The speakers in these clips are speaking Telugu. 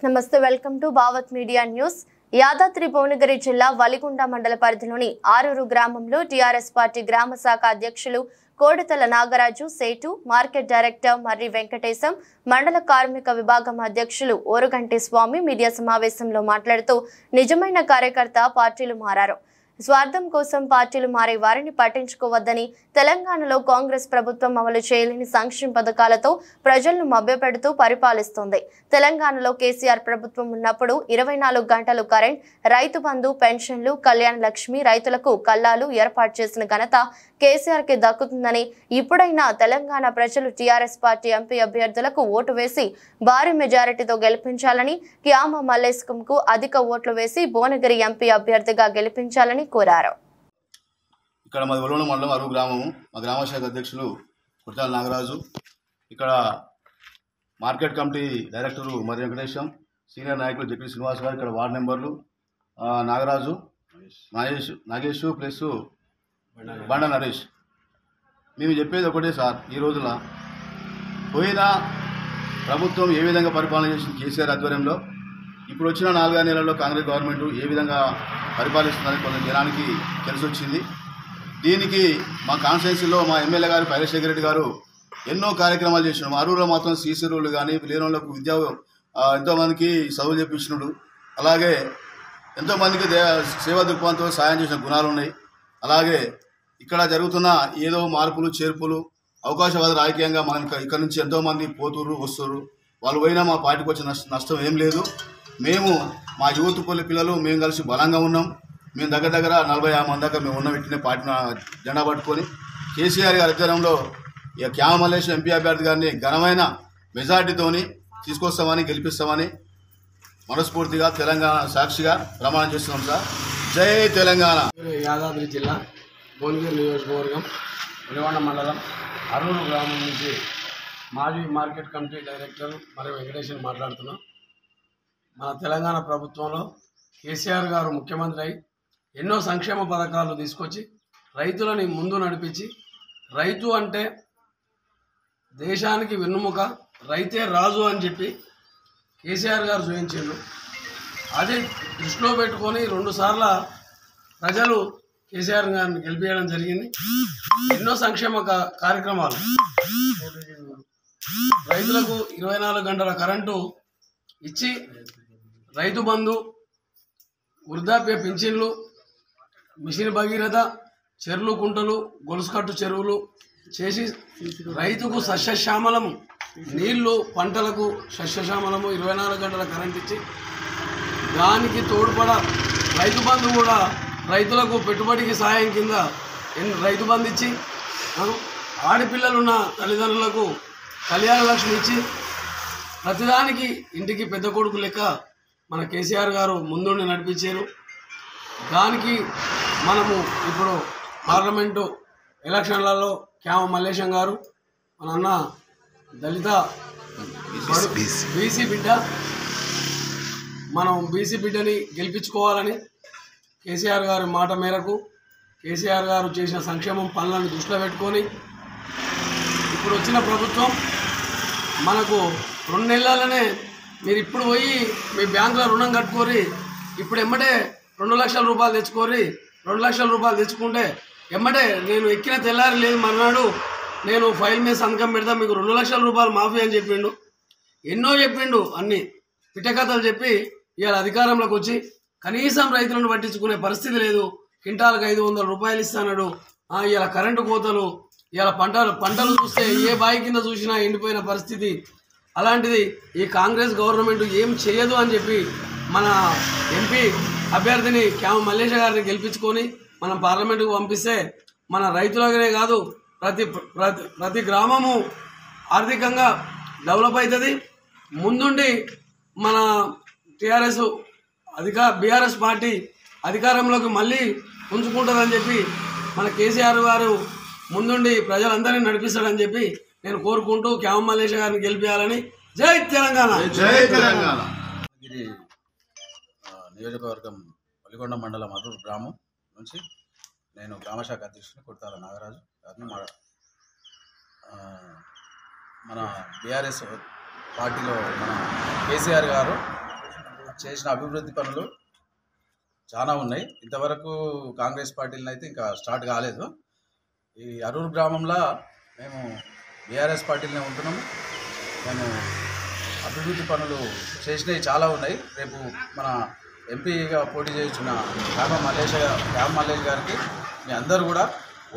నమస్తే welcome to Bhavat media news. Yadadri Bhuvanagiri జిల్లా వలిగొండ మండల పరిధిలోని ఆరూరు గ్రామంలో టీఆర్ఎస్ పార్టీ గ్రామ శాఖ అధ్యక్షులు కోడతల నాగరాజు, సేటు మార్కెట్ డైరెక్టర్ మర్రి వెంకటేశం, మండల కార్మిక విభాగం అధ్యక్షులు ఓరుగంటి స్వామి మీడియా సమావేశంలో మాట్లాడుతూ నిజమైన కార్యకర్త పార్టీలు మారారు, స్వార్థం కోసం పార్టీలు మారే వారిని పట్టించుకోవద్దని, తెలంగాణలో కాంగ్రెస్ ప్రభుత్వం అమలు చేయలేని సంక్షేమ పథకాలతో ప్రజలను మభ్యపెడుతూ పరిపాలిస్తోంది. తెలంగాణలో కేసీఆర్ ప్రభుత్వం ఉన్నప్పుడు 24 గంటలు కరెంట్, రైతు బంధు, పెన్షన్లు, కళ్యాణ లక్ష్మి, రైతులకు కల్లాలు ఏర్పాటు చేసిన ఘనత కేసీఆర్ కి దక్కుతుందని, ఇప్పుడైనా తెలంగాణ ప్రజలు టీఆర్ఎస్ పార్టీ ఎంపీ అభ్యర్థులకు ఓటు వేసి భారీ మెజారిటీతో గెలిపించాలని, క్యామ మల్లేశంకు అధిక ఓట్లు వేసి భువనగిరి ఎంపీ అభ్యర్థిగా గెలిపించాలని కోరారు. ఇక్కడ మాది వలిగొండ మండలం ఆరూరు గ్రామము. మా గ్రామ శాఖ అధ్యక్షులు కోడతల నాగరాజు, ఇక్కడ మార్కెట్ కమిటీ డైరెక్టరు మర్రి వెంకటేశం, సీనియర్ నాయకులు జెపి శ్రీనివాస్ గారు, ఇక్కడ వార్డు మెంబర్లు నాగరాజు, నాగేష్ ప్లస్ బండ నరేష్. మేము చెప్పేది ఒకటే సార్, ఈ రోజున పోయిన ప్రభుత్వం ఏ విధంగా పరిపాలన చేసింది కేసీఆర్ ఆధ్వర్యంలో, ఇప్పుడు వచ్చిన 4 నెలల్లో కాంగ్రెస్ గవర్నమెంట్ ఏ విధంగా పరిపాలిస్తుందని కొంత జనానికి తెలిసి వచ్చింది. దీనికి మా కాన్స్టిట్యున్సీలో మా ఎమ్మెల్యే గారు పైలశేఖర్ రెడ్డి గారు ఎన్నో కార్యక్రమాలు చేసినాడు. అరూరులో మాత్రం సీసీ రోడ్లు కానీ, లేని వాళ్ళకు ఎంతోమందికి చదువు చెప్పించినాడు. అలాగే ఎంతోమందికి సేవా దృక్పథంతో సాయం చేసిన గుణాలు ఉన్నాయి. అలాగే ఇక్కడ జరుగుతున్న ఏదో మార్పులు చేర్పులు, అవకాశవాద రాజకీయంగా మనకు ఇక్కడ నుంచి ఎంతోమంది పోతుర్రు వస్తుర్రు. వాళ్ళు పోయినా మా పార్టీకి వచ్చిన నష్టం ఏం లేదు. మేము మా యూత్ పిల్లలు మేము కలిసి బలంగా ఉన్నాం. మేము దగ్గర 40-50 మంది దాకా మేము ఉన్న పెట్టిన పార్టీని జెండా పట్టుకొని కేసీఆర్ గారి అధ్వర్యంలో ఇక క్యామ మల్లేశం ఎంపీ అభ్యర్థి గారిని ఘనమైన మెజార్టీతోని తీసుకొస్తామని, గెలిపిస్తామని మనస్ఫూర్తిగా తెలంగాణ సాక్షిగా ప్రమాణం చేస్తున్నాం సార్. జై తెలంగాణ. యాదాద్రి జిల్లా భువనగిరి నియోజకవర్గం వలిగొండ మండలం ఆరూరు గ్రామం నుంచి మాజీ మార్కెట్ కమిటీ డైరెక్టర్ మర్రి వెంకటేశం మాట్లాడుతున్నాం. మన తెలంగాణ ప్రభుత్వంలో కేసీఆర్ గారు ముఖ్యమంత్రి అయి ఎన్నో సంక్షేమ పథకాలు తీసుకొచ్చి రైతులని ముందు నడిపించి, రైతు అంటే దేశానికి వెన్నుముక, రైతే రాజు అని చెప్పి కేసీఆర్ గారు చూపించారు. అది దృష్టిలో పెట్టుకొని 2 సార్లు ప్రజలు కేసీఆర్ గారిని గెలిపించడం జరిగింది. ఎన్నో సంక్షేమ కార్యక్రమాలు, రైతులకు 24 గంటల కరెంటు ఇచ్చి, రైతు బంధు, వృద్ధాప్య పింఛన్లు, మిషన్ భగీరథ, చెరువులు కుంటలు, గొలుసుకట్టు చెరువులు చేసి రైతుకు సస్యశ్యామలము నీళ్లు, పంటలకు సస్యశ్యామలము, 24 గంటల కరెంట్ ఇచ్చి, దానికి తోడ్పడ రైతు బంధు కూడా రైతులకు పెట్టుబడికి సాయం కింద రైతు బంధు ఇచ్చి, ఆడపిల్లలున్న తల్లిదండ్రులకు కళ్యాణ లక్ష్మి ఇచ్చి, ప్రతిదానికి ఇంటికి పెద్ద కొడుకు లెక్క మన కేసీఆర్ గారు ముందుండి నడిపించారు. దానికి మనము ఇప్పుడు పార్లమెంటు ఎలక్షన్లలో క్యామ మల్లేశం గారు, మన అన్న దళిత బీసీ బిడ్డ, మనం బీసీ బిడ్డని గెలిపించుకోవాలని కేసీఆర్ గారి మాట మేరకు కేసీఆర్ గారు చేసిన సంక్షేమం పనులను దృష్టిలో పెట్టుకొని ఇప్పుడు వచ్చిన ప్రభుత్వం మనకు 2 నెలలనే మీరు ఇప్పుడు పోయి మీ బ్యాంకులో రుణం కట్టుకోరి, ఇప్పుడు ఎమ్మటే 2 లక్షల రూపాయలు తెచ్చుకోరి, 2 లక్షల రూపాయలు తెచ్చుకుంటే ఎమ్మటే నేను ఎక్కిన తెల్లారి లేదు మర్నాడు నేను ఫైల్ మీద సంతకం పెడతా, మీకు 2 లక్షల రూపాయలు మాఫీ అని చెప్పిండు. ఎన్నో చెప్పిండు, అన్ని పిట్టకథలు చెప్పి ఇవాళ అధికారంలోకి వచ్చి కనీసం రైతులను పట్టించుకునే పరిస్థితి లేదు. క్వింటాలకు 500 రూపాయలు ఇస్తాడు. ఇవాళ కరెంటు కోతలు, ఇవాళ పంటలు చూస్తే ఏ బావి కింద చూసినా ఎండిపోయిన పరిస్థితి. అలాంటిది ఈ కాంగ్రెస్ గవర్నమెంట్ ఏం చేయదు అని చెప్పి మన ఎంపీ అభ్యర్థిని క్యామ మల్లేశ గారిని గెలిపించుకొని మనం పార్లమెంటుకు పంపిస్తే మన రైతులనే కాదు ప్రతి గ్రామము ఆర్థికంగా డెవలప్ అవుతుంది. ముందుండి మన బీఆర్ఎస్ పార్టీ అధికారంలోకి మళ్ళీ ఉంచుకుంటుందని చెప్పి మన కేసీఆర్ గారు ముందుండి ప్రజలందరినీ నడిపిస్తాడని చెప్పి నేను కోరుకుంటూ క్యామ మల్లేశ గారిని గెలిపించాలని. జై తెలంగాణ. జై తెలంగాణ. ఇది నియోజకవర్గం వలిగొండ మండలం ఆరూరు గ్రామం నుంచి నేను గ్రామశాఖ అధ్యక్షుని కోడతల నాగరాజు గారిని మన బీఆర్ఎస్ పార్టీలో మన కేసీఆర్ గారు చేసిన అభివృద్ధి పనులు చాలా ఉన్నాయి. ఇంతవరకు కాంగ్రెస్ పార్టీలను అయితే ఇంకా స్టార్ట్ కాలేదు. ఈ అరూరు గ్రామంలో మేము బీఆర్ఎస్ పార్టీలోనే ఉంటున్నాము. మేము అభివృద్ధి పనులు చేసినవి చాలా ఉన్నాయి. రేపు మన ఎంపీగా పోటీ చేస్తున్న రామ మల్లేష్ గారికి మీ అందరూ కూడా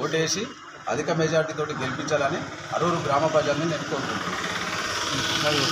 ఓటేసి అధిక మెజార్టీతోటి గెలిపించాలని అరూరు గ్రామ ప్రజల్ని నేను కోరుకుంటున్నాను.